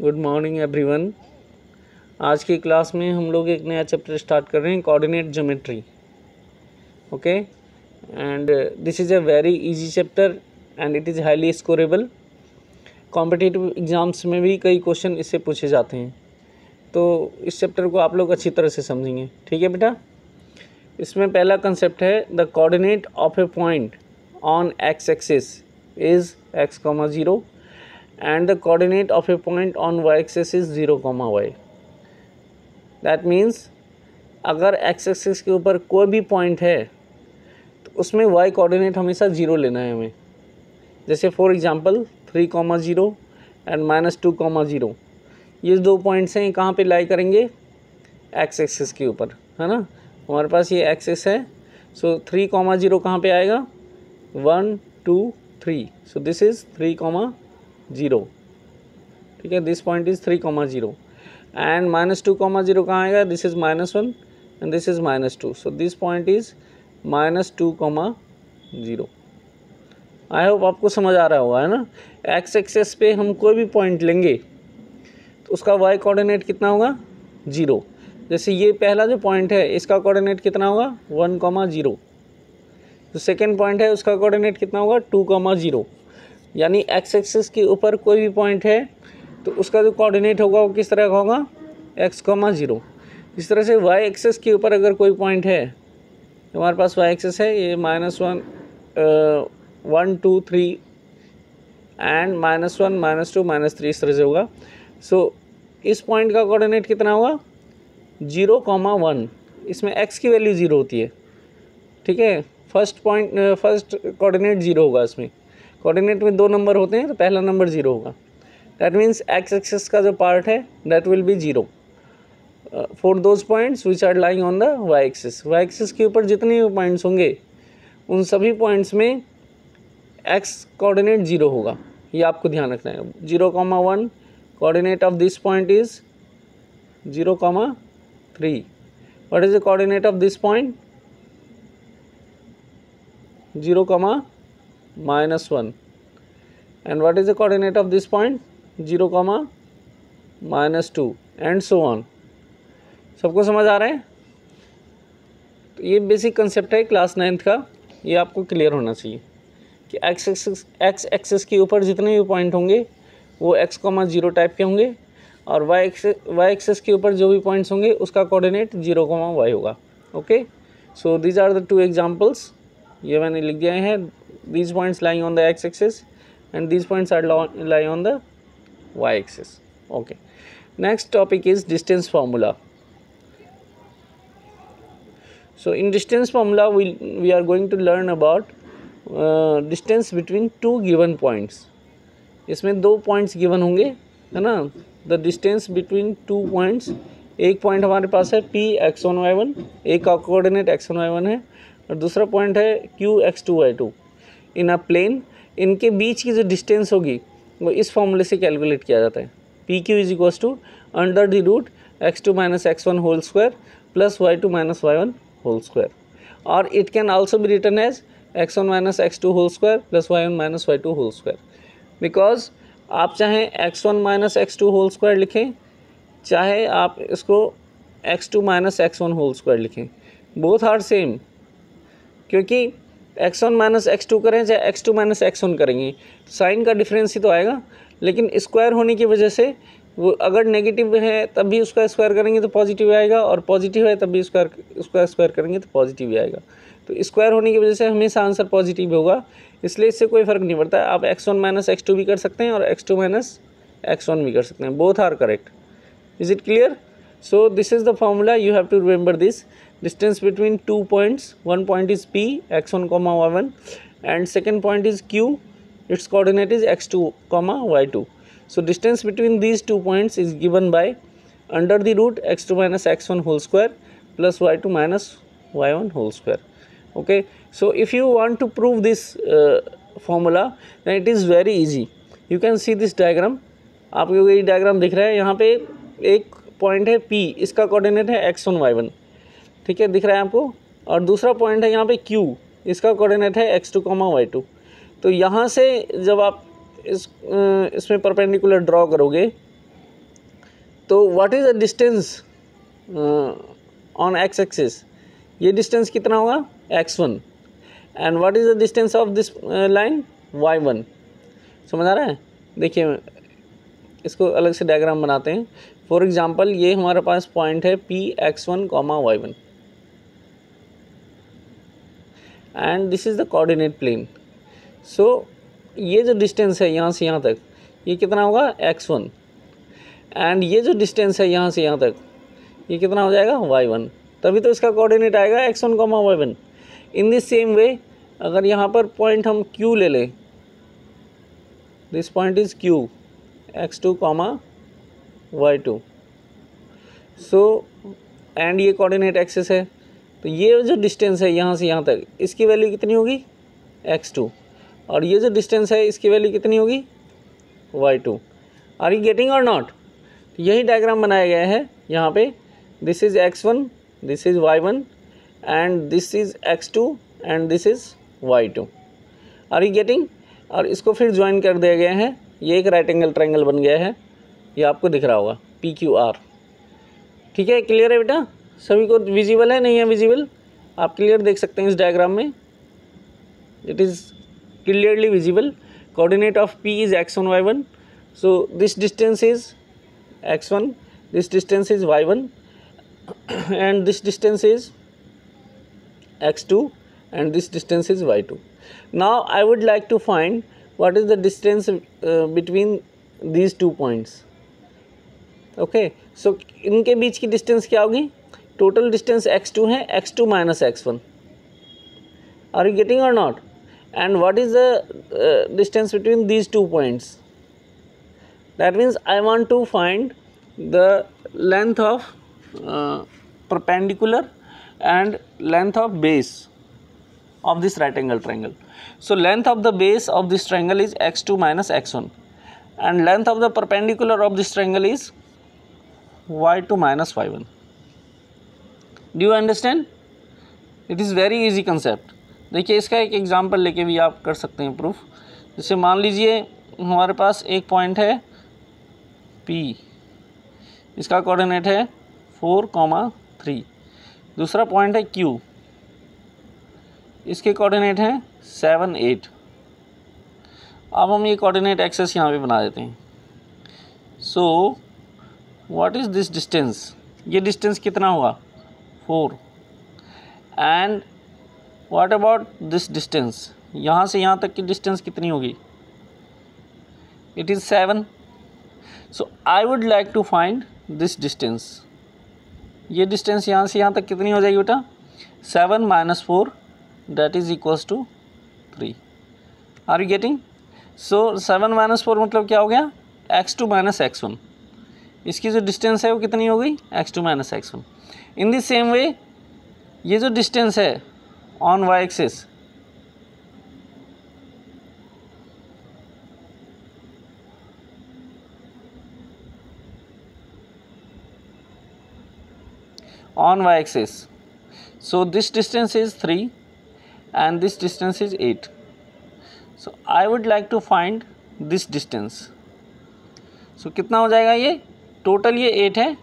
Good morning everyone. आज की class में हम लोग एक नया चैप्टर स्टार्ट कर रहे हैं, coordinate geometry. Okay, and this is a very easy chapter and it is highly scorable. Competitive exams में भी कई क्वेश्चन इससे पूछे जाते हैं, तो इस चैप्टर को आप लोग अच्छी तरह से समझेंगे। ठीक है बेटा। इसमें पहला कंसेप्ट है the coordinate of A point on x axis is x, 0 and the coordinate of a point on y-axis is 0, y. That means अगर x एक्सिस के ऊपर कोई भी पॉइंट है तो उसमें y कोऑर्डिनेट हमेशा 0 लेना है हमें। जैसे फॉर एग्जांपल 3, 0 एंड -2, 0, ये दो पॉइंट्स हैं, कहाँ पे लाई करेंगे? x एक्सिस के ऊपर, है ना। हमारे पास ये एक्सिस है, सो 3, 0 कहाँ पे आएगा? 1, 2, 3, सो दिस इज़ 3, 0। ठीक है, दिस पॉइंट इज 3, 0 एंड -2, 0 कहाँ आएगा? This is -1 and this is -2, so this point is -2, 0। I hope आपको समझ आ रहा होगा, है ना। एक्स एक्सेस पे हम कोई भी पॉइंट लेंगे तो उसका वाई कोऑर्डिनेट कितना होगा? 0। जैसे ये पहला जो पॉइंट है इसका कोऑर्डिनेट कितना होगा? 1, 0। जो सेकेंड पॉइंट है उसका कोऑर्डिनेट कितना होगा? 2, 0। यानी एक्स एक्सिस के ऊपर कोई भी पॉइंट है तो उसका जो कोऑर्डिनेट होगा वो किस तरह का होगा? x, 0। इस तरह से वाई एक्सिस के ऊपर अगर कोई पॉइंट है तो हमारे पास वाई एक्सिस है, ये -1, 1, 2, 3 एंड -1, -2, -3 इस तरह से होगा। सो इस पॉइंट का कोऑर्डिनेट कितना होगा? 0, 1। इसमें x की वैल्यू 0 होती है। ठीक है, फर्स्ट कोऑर्डिनेट 0 होगा। इसमें कोऑर्डिनेट में 2 नंबर होते हैं तो पहला नंबर 0 होगा। दैट मीन्स एक्स एक्सिस का जो पार्ट है that will be 0 for those points which are lying on the Y axis. Y axis के ऊपर जितने भी पॉइंट्स होंगे उन सभी पॉइंट्स में एक्स कोऑर्डिनेट 0 होगा, ये आपको ध्यान रखना है। 0, 1 coordinate of this point is 0, 3। What is the coordinate of this point? 0, -1। and what is the coordinate of this point? 0, -2 and so on। सबको समझ आ रहा है? तो ये बेसिक कंसेप्ट है क्लास 9th का, ये आपको क्लियर होना चाहिए कि एक्स एक्सिस के ऊपर जितने भी पॉइंट होंगे वो x, 0 टाइप के होंगे और वाई एक्सिस के ऊपर जो भी पॉइंट्स होंगे उसका कोऑर्डिनेट 0, y होगा। Okay, so these are the 2 examples, ये मैंने लिख दिए हैं। these points lying on the x axis and these points are lie on the y axis। okay, next topic is distance formula। so in distance formula we are going to learn about distance between two given points। इसमें 2 points given होंगे, है ना। the distance between 2 points, एक point हमारे पास है p, x1, y1, एक का coordinate x1, y1 है और दूसरा पॉइंट है q, x2, y2 इन अ प्लेन। इनके बीच की जो डिस्टेंस होगी वो इस फॉर्मूले से कैलकुलेट किया जाता है। P Q is equals to √x2 - x1 whole square plus y2 - y1 whole square, और it can also be written as x1 - x2 whole square plus y1 - y2 whole square. Because आप चाहे x1 - x2 whole square लिखें, चाहे आप इसको x2 - x1 whole square लिखें, both are same. क्योंकि x1 - x2 करें चाहे x2 - x1 करेंगे तो साइन का डिफरेंस ही तो आएगा, लेकिन स्क्वायर होने की वजह से वो अगर नेगेटिव है तब भी उसका स्क्वायर करेंगे तो पॉजिटिव आएगा, और पॉजिटिव है तब भी उसका स्क्वायर करेंगे तो पॉजिटिव ही आएगा। तो स्क्वायर होने की वजह से हमेशा आंसर पॉजिटिव होगा, इसलिए इससे कोई फ़र्क नहीं पड़ता। आप x1 - x2 भी कर सकते हैं और x2 - x1 भी कर सकते हैं, both are correct. Is it clear? So this is the formula, you have to remember this distance between 2 points. One point is P, x1, y1 and second point is Q, its coordinate is x2, y2. So distance between these 2 points is given by x2 - x1 whole square plus y2 - y1 whole square। okay, so if you want to prove this formula then it is very easy। you can see this diagram, आपको ये diagram दिख रहा है, यहाँ पे एक point है P, इसका कोऑर्डिनेट है x1, y1, ठीक है, दिख रहा है आपको। और दूसरा पॉइंट है यहाँ पे Q, इसका कोऑर्डिनेट है x2, y2। तो यहाँ से जब आप इसमें परपेंडिकुलर ड्रॉ करोगे तो what is the distance on x axis, ये डिस्टेंस कितना होगा x1, and what is the distance of this line y1। समझ आ रहा है? देखिए इसको अलग से डायग्राम बनाते हैं। फॉर एग्जांपल ये हमारे पास पॉइंट है Px1, y1 and this is the coordinate plane. So ये जो डिस्टेंस है यहाँ से यहाँ तक, ये कितना होगा x1, एंड ये जो डिस्टेंस है यहाँ से यहाँ तक, ये कितना हो जाएगा y1। तभी तो इसका कोऑर्डिनेट आएगा x1, y1। In this same way अगर यहाँ पर पॉइंट हम Q ले लें, this point is Q, x2, y2। So and ये कोऑर्डिनेट एक्सिस है, तो ये जो डिस्टेंस है यहाँ से यहाँ तक, इसकी वैल्यू कितनी होगी x2, और ये जो डिस्टेंस है इसकी वैल्यू कितनी होगी y2। Are you getting or not? यही डायग्राम बनाया गया है यहाँ पे। This is x1, this is y1 and this is x2 and this is y2। Are you getting? और इसको फिर ज्वाइन कर दिया गया है, ये एक राइट एंगल ट्रायंगल बन गया है, ये आपको दिख रहा होगा PQR। ठीक है, क्लियर है बेटा? सभी को विजिबल है? नहीं है विजिबल? आप क्लियर देख सकते हैं इस डायग्राम में, it is clearly visible. Coordinate of P is x1, y1, so this distance is x1, this distance is y1 and this distance is x2 and this distance is y2. Now I would like to find what is the distance between these 2 points. Okay, so इनके बीच की distance क्या होगी? Total distance x2 है, x2 minus x1. Are you getting or not? And what is the distance between these 2 points? That means I want to find the length of perpendicular and length of base of this right angle triangle. So length of the base of this triangle is x2 minus x1 and length of the perpendicular of this triangle is y2 minus y1. Do you understand? It is very easy concept. देखिए इसका एक example लेके भी आप कर सकते हैं proof. जैसे मान लीजिए हमारे पास एक पॉइंट है P, इसका कोऑर्डिनेट है 4, 3। दूसरा पॉइंट है Q, इसके कोऑर्डिनेट हैं 7, 8। अब हम ये कोऑर्डिनेट एक्सेस यहाँ पे बना देते हैं। So what is this distance? ये डिस्टेंस कितना हुआ 4 and what about this distance? यहाँ से यहाँ तक की डिस्टेंस कितनी होगी? It is 7। So I would like to find this distance. ये डिस्टेंस यहाँ से यहाँ तक कितनी हो जाएगी बेटा? 7 minus 4 that is equals to 3. Are you getting? So 7 minus 4 मतलब क्या हो गया? x2 minus x1। इसकी जो डिस्टेंस है वो कितनी हो गई? x2 minus x1। In the same way ये जो डिस्टेंस है on y axis, on y-axis. So this distance is 3 and this distance is 8. So I would like to find this distance. So कितना हो जाएगा ये? टोटल ये 8 है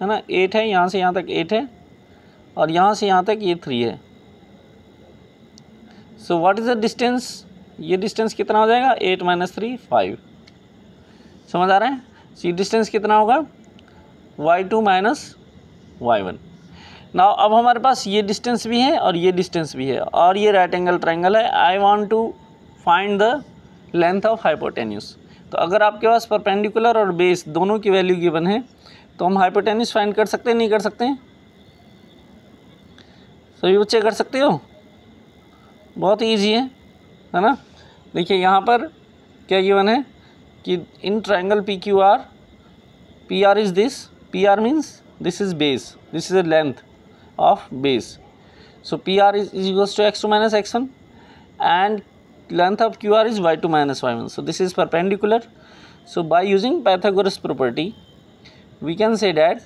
ना? 8 है, यहाँ से यहाँ तक 8 है और यहाँ से यहाँ तक ये 3 है। So what is the distance? ये डिस्टेंस कितना हो जाएगा? 8 minus 3 5। समझ आ रहा है? So ये डिस्टेंस कितना होगा? y2 minus y1। नाउ अब हमारे पास ये डिस्टेंस भी है और ये डिस्टेंस भी है और ये राइट एंगल ट्रायंगल है। I want to find the length of hypotenuse. तो अगर आपके पास परपेंडिकुलर और बेस दोनों की वैल्यू गिवन है तो हम हाइपोटेन्यूस फाइंड कर सकते हैं, नहीं कर सकते हैं? सभी बच्चे कर सकते हो? बहुत ईजी है ना? देखिए यहाँ पर क्या गिवन है कि in triangle PQR, PR is this, PR means this is base, this is the length of base. So PR is equals to x2 minus x1 and length of QR is y2 minus y1. So this is perpendicular. So by using Pythagoras property we can say that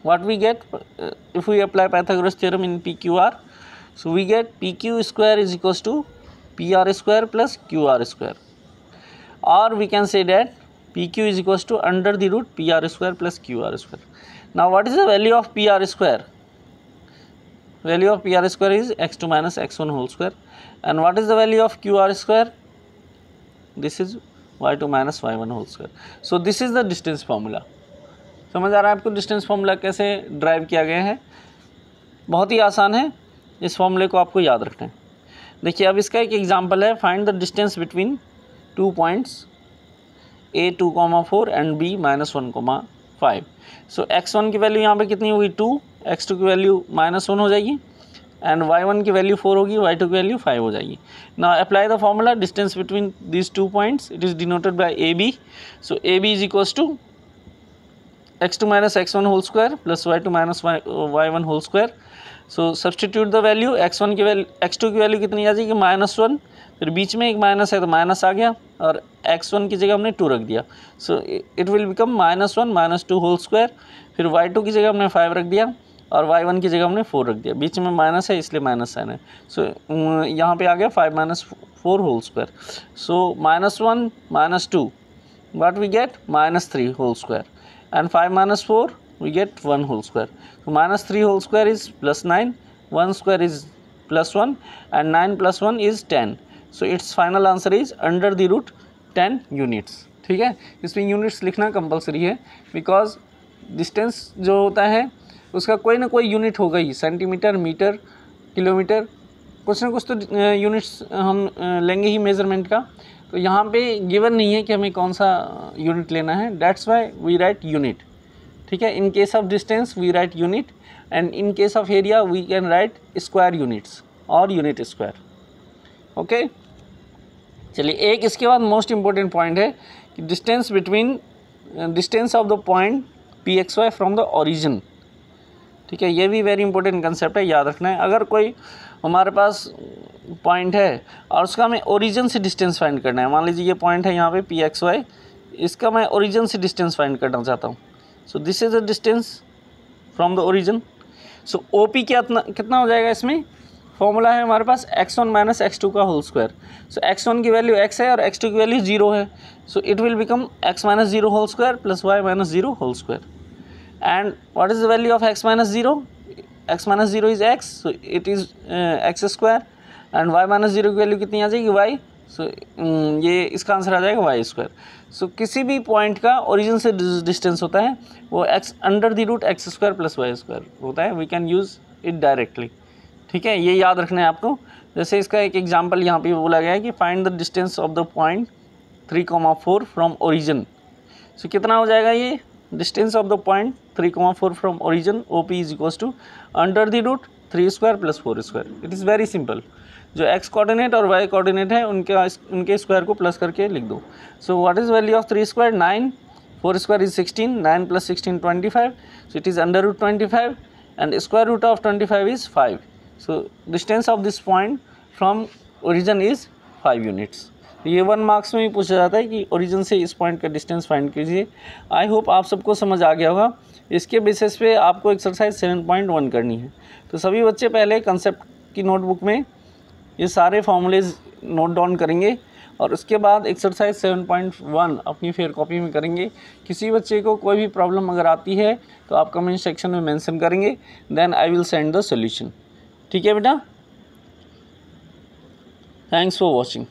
what we get if we apply Pythagoras theorem in PQR. So we get PQ square is equals to PR square plus QR square. or we can say that PQ is equals to under the root PR square plus QR square. Now what is the value of PR square? Value of PR square is x2 minus x1 whole square. And what is the value of QR square? This is y2 minus y1 whole square. So this is the distance formula. समझ आ रहा है आपको distance formula कैसे drive किया गया है? बहुत ही आसान है, इस फॉर्मूले को आपको याद रखना है. देखिए अब इसका एक एग्जांपल है. Find the distance between 2 points A 2,4 and B -1,5. So x1 की वैल्यू यहाँ पे कितनी होगी 2, x2 की वैल्यू -1 हो जाएगी एंड y1 की वैल्यू 4 होगी, y2 की वैल्यू 5 हो जाएगी. Now apply the formula distance between these 2 points. It is denoted by AB. So AB is equals to x2 minus x1 whole square plus y2 minus y1 whole square. So substitute the value. x1 की value x2 की value कितनी आ जाएगी -1, फिर बीच में एक minus है तो minus आ गया और x1 की जगह हमने 2 रख दिया. So it will become -1 - 2 whole square. फिर y2 की जगह हमने 5 रख दिया और y1 की जगह हमने 4 रख दिया. बीच में माइनस है इसलिए माइनस साइन है. सो यहाँ पे आ गया 5 - 4 whole square. So -1 - 2 what we get -3 whole square and 5 - 4 we get 1 whole square. So -3 whole square is +9, 1 square is +1 and 9 + 1 is 10. So its final answer is under the root 10 units. ठीक है, इसमें units लिखना compulsory है because distance जो होता है उसका कोई ना कोई यूनिट होगा ही. सेंटीमीटर, मीटर, किलोमीटर, कुछ ना कुछ तो यूनिट्स हम लेंगे ही मेज़रमेंट का. तो यहाँ पे गिवन नहीं है कि हमें कौन सा यूनिट लेना है. That's why we write unit. ठीक है, in case of distance we write unit and in case of area we can write square units और यूनिट स्क्वायर. ओके, चलिए एक इसके बाद मोस्ट इम्पोर्टेंट पॉइंट है कि distance of the point PXY from the origin. ठीक है, ये भी वेरी इंपॉर्टेंट कंसेप्ट है, याद रखना है. अगर कोई हमारे पास पॉइंट है और उसका हमें ओरिजिन से डिस्टेंस फाइंड करना है. मान लीजिए ये पॉइंट है यहाँ पे PXY, इसका मैं ओरिजिन से डिस्टेंस फाइंड करना चाहता हूँ. So this is the distance from the origin. So OP कितना हो जाएगा? इसमें फॉर्मूला है हमारे पास x1 - x2 का होल स्क्वायर. सो x1 की वैल्यू x है और x2 की वैल्यू 0 है. So it will become x - 0 whole square plus y - 0 whole square. And what is the value of x - 0? x - 0 is x, so it is x square and y - 0 की value कितनी आ जाएगी y. सो ये इसका answer आ जाएगा y square. सो किसी भी point का origin से डिस्टेंस होता है वो x under the root x square plus y square होता है. We can use it directly. ठीक है, ये याद रखना है आपको. जैसे इसका एक एग्जांपल यहाँ पे बोला गया है कि find the distance of the point 3,4 from origin. So कितना हो जाएगा ये distance of the point 3,4 from origin? OP is equals to under the root 3 square plus 4 square. It is very simple. जो x कोऑर्डिनेट और y coordinate है उनके square को plus करके लिख दो. So what is value of 3 square? 9, 4 square is 16, 9 + 16 25. So it is under root 25 and square root of 25 is 5. So distance of this point from origin is 5 units. ये 1 marks में भी पूछा जाता है कि ओरिजिन से इस पॉइंट का डिस्टेंस फाइंड कीजिए. आई होप आप सबको समझ आ गया होगा. इसके बेसिस पे आपको एक्सरसाइज 7.1 करनी है. तो सभी बच्चे पहले कंसेप्ट की नोटबुक में ये सारे फॉर्मूलेज नोट डाउन करेंगे और उसके बाद एक्सरसाइज 7.1 अपनी फेयर कॉपी में करेंगे. किसी बच्चे को कोई भी प्रॉब्लम अगर आती है तो आप कमेंट सेक्शन में मेंशन करेंगे, then I will send the solution. ठीक है बेटा, थैंक्स फॉर वॉचिंग.